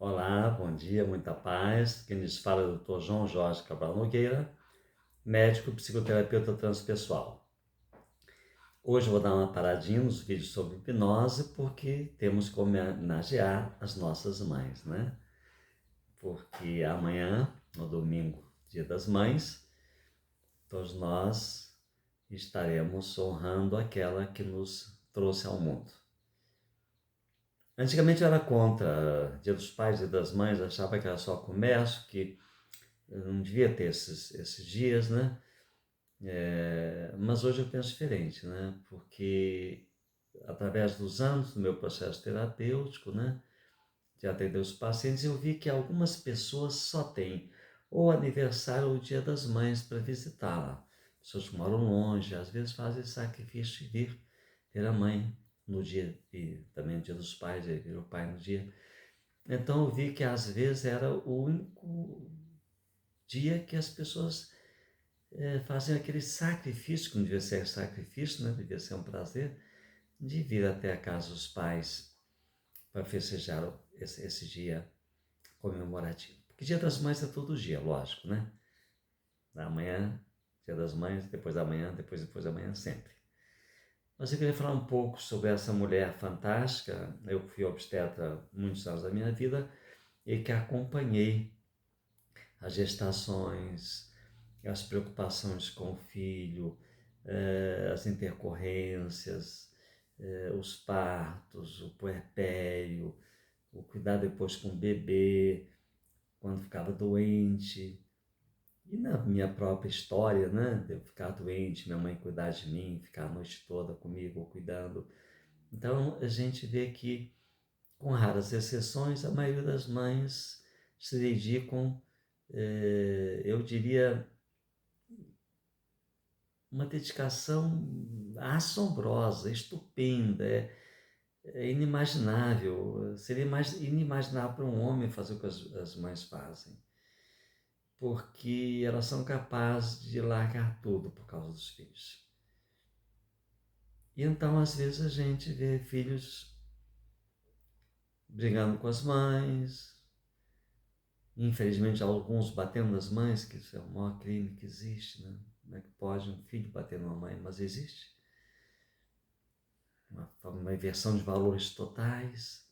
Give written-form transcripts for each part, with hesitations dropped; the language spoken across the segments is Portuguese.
Olá, bom dia, muita paz. Quem nos fala é o Dr. João Jorge Cabral Nogueira, médico psicoterapeuta transpessoal. Hoje eu vou dar uma paradinha nos vídeos sobre hipnose porque temos que homenagear as nossas mães, né? Porque amanhã, no domingo, Dia das Mães, todos nós estaremos honrando aquela que nos trouxe ao mundo. Antigamente eu era contra Dia dos Pais e das Mães, achava que era só comércio, que não devia ter esses dias, né? Mas hoje eu penso diferente, né? Porque através dos anos do meu processo terapêutico, né? De atender os pacientes, eu vi que algumas pessoas só têm ou aniversário ou dia das mães para visitá-la. Pessoas que moram longe, às vezes fazem sacrifício de vir ver a mãe no dia, e também no dia dos pais, e ver o pai no dia. Então eu vi que às vezes era o único dia que as pessoas fazem aquele sacrifício, que não devia ser sacrifício, né? Devia ser um prazer, de vir até a casa dos pais para festejar esse dia comemorativo. Porque Dia das Mães é todo dia, lógico, né? Da manhã, Dia das Mães, depois da manhã, depois da manhã, sempre. Mas eu queria falar um pouco sobre essa mulher fantástica. Eu fui obstetra muitos anos da minha vida e que acompanhei as gestações, as preocupações com o filho, as intercorrências, os partos, o puerpério, o cuidar depois com o bebê, quando ficava doente. E na minha própria história, né, de eu ficar doente, minha mãe cuidar de mim, ficar a noite toda comigo, cuidando. Então a gente vê que, com raras exceções, a maioria das mães se dedicam, eu diria, uma dedicação assombrosa, estupenda, é inimaginável. Seria mais inimaginável para um homem fazer o que as mães fazem, porque elas são capazes de largar tudo por causa dos filhos. E então, às vezes, a gente vê filhos brigando com as mães, infelizmente alguns batendo nas mães, que isso é o maior crime que existe, né? Como é que pode um filho bater numa mãe? Mas existe. Uma inversão de valores totais.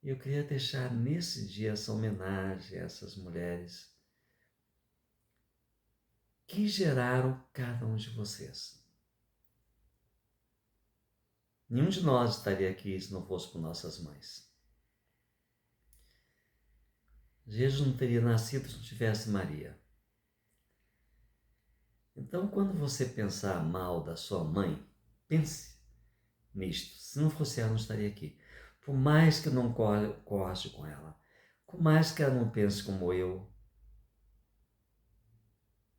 E eu queria deixar nesse dia essa homenagem a essas mulheres que geraram cada um de vocês. Nenhum de nós estaria aqui se não fosse por nossas mães. Jesus não teria nascido se não tivesse Maria. Então, quando você pensar mal da sua mãe, pense nisto. Se não fosse ela, não estaria aqui. Por mais que eu não corte com ela, por mais que ela não pense como eu,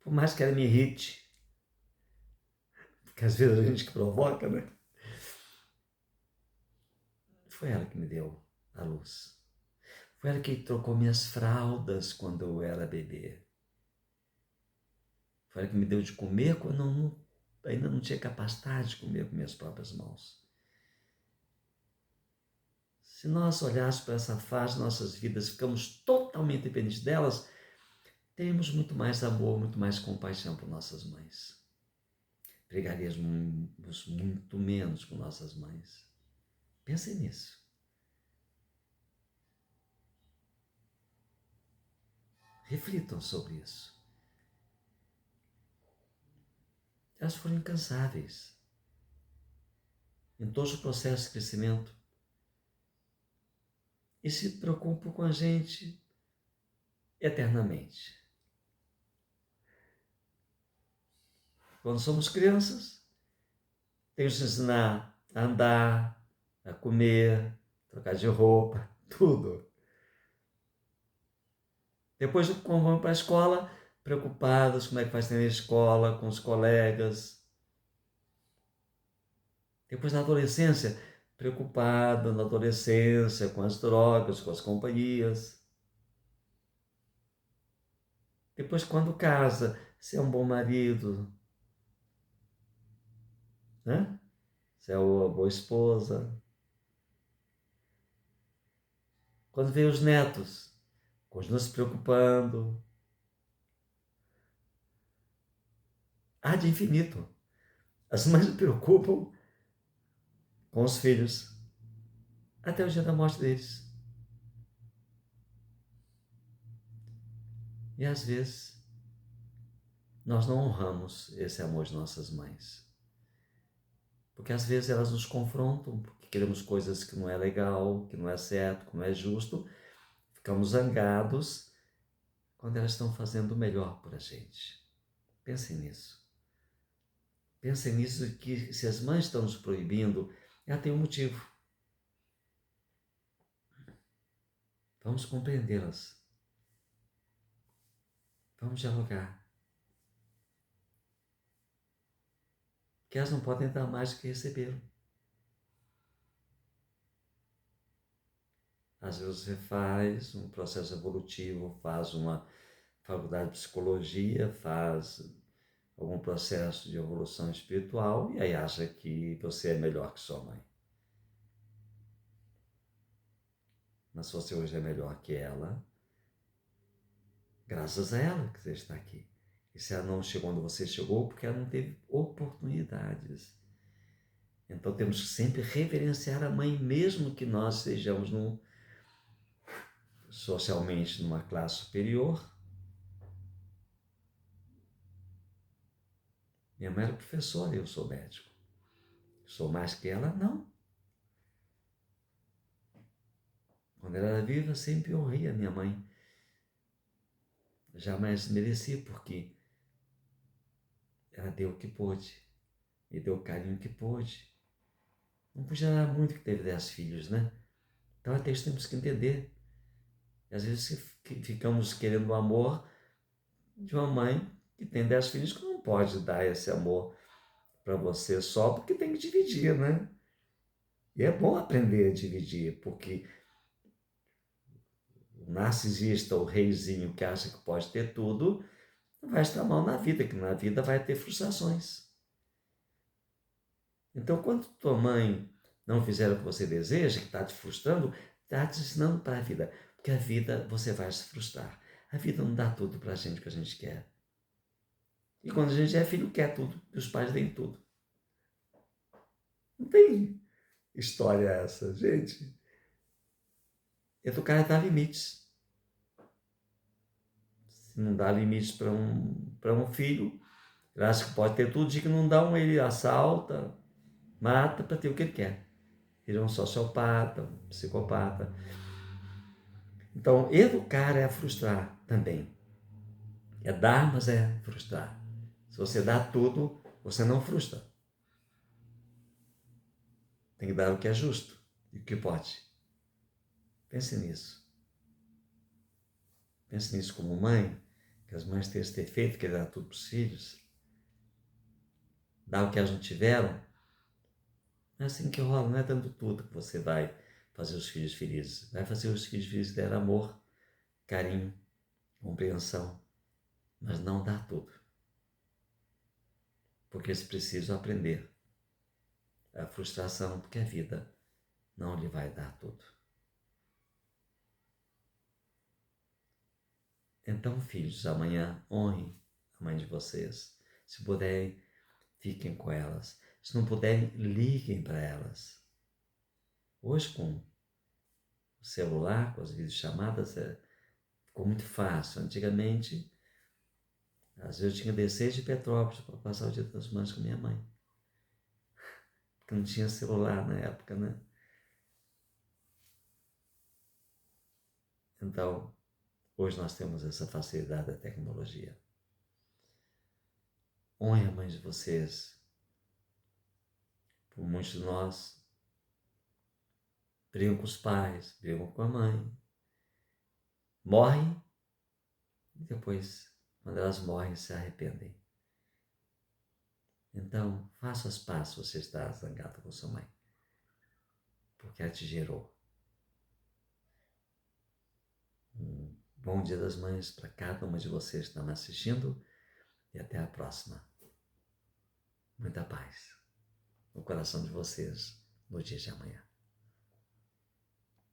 por mais que ela me irrite, porque às vezes a gente que provoca, né? Foi ela que me deu a luz. Foi ela que trocou minhas fraldas quando eu era bebê. Foi ela que me deu de comer quando eu ainda não tinha capacidade de comer com minhas próprias mãos. Se nós olharmos para essa fase de nossas vidas, ficamos totalmente dependentes delas, temos muito mais amor, muito mais compaixão por nossas mães. Brigaríamos muito menos com nossas mães. Pensem nisso. Reflitam sobre isso. Elas foram incansáveis em todo o processo de crescimento e se preocupam com a gente eternamente. Quando somos crianças, temos que ensinar a andar, a comer, trocar de roupa, tudo. Depois, quando vamos para a escola, preocupados como é que vai ser na escola, com os colegas. Depois, na adolescência, preocupado na adolescência, com as drogas, com as companhias. Depois, quando casa, se é um bom marido, né? Se é uma boa esposa. Quando vem os netos, continua se preocupando. Há de infinito. As mães se preocupam com os filhos até o dia da morte deles. E às vezes nós não honramos esse amor de nossas mães. Porque às vezes elas nos confrontam, porque queremos coisas que não é legal, que não é certo, que não é justo. Ficamos zangados quando elas estão fazendo o melhor por a gente. Pensem nisso. Pensem nisso, que se as mães estão nos proibindo, ela tem um motivo. Vamos compreendê-las. Vamos dialogar. Que elas não podem dar mais do que receberam. Às vezes você faz um processo evolutivo, faz uma faculdade de psicologia, faz algum processo de evolução espiritual e aí acha que você é melhor que sua mãe. Mas se você hoje é melhor que ela, graças a ela que você está aqui. E se ela não chegou onde você chegou, porque ela não teve oportunidades. Então temos que sempre reverenciar a mãe, mesmo que nós estejamos socialmente numa classe superior. Minha mãe era professora e eu sou médico. Sou mais que ela? Não. Quando ela era viva, sempre honrei a minha mãe. Jamais mereci, porque ela deu o que pôde. Me deu o carinho que pôde. Não podia dar muito, que teve 10 filhos, né? Então até isso temos que entender. E às vezes ficamos querendo o amor de uma mãe que tem 10 filhos, que não pode dar esse amor para você só porque tem que dividir, né? E é bom aprender a dividir, porque o narcisista, o reizinho que acha que pode ter tudo, vai estar mal na vida, que na vida vai ter frustrações. Então, quando tua mãe não fizer o que você deseja, que está te frustrando, está te ensinando para a vida. Porque a vida você vai se frustrar. A vida não dá tudo para a gente que a gente quer. E quando a gente é filho, quer tudo. E os pais têm tudo. Não tem história essa, gente. Educar é dar limites. Se não dá limites para um filho, ele acha que pode ter tudo, de que não dá ele assalta, mata para ter o que ele quer. Ele é um sociopata, um psicopata. Então, educar é frustrar também. É dar, mas é frustrar. Se você dá tudo, você não frustra. Tem que dar o que é justo e o que pode. Pense nisso. Pense nisso como mãe, que as mães têm esse defeito, que dar tudo para os filhos. Dar o que elas não tiveram. Não é assim que rola, não é dando tudo que você vai fazer os filhos felizes. Vai fazer os filhos felizes dar amor, carinho, compreensão, mas não dá tudo. Porque eles precisam aprender a frustração, porque a vida não lhe vai dar tudo. Então, filhos, amanhã honrem a mãe de vocês. Se puderem, fiquem com elas. Se não puderem, liguem para elas. Hoje, com o celular, com as videochamadas, ficou muito fácil. Antigamente, às vezes eu tinha que descer de Petrópolis para passar o Dia das Mães com minha mãe. Porque não tinha celular na época, né? Então, hoje nós temos essa facilidade da tecnologia. Honre a mãe de vocês. Por muitos de nós brigam com os pais, brigam com a mãe, morrem e depois, quando elas morrem, se arrependem. Então, faça as pazes se você está zangado com sua mãe, porque ela te gerou. Um bom Dia das Mães para cada uma de vocês que está me assistindo e até a próxima. Muita paz no coração de vocês no dia de amanhã.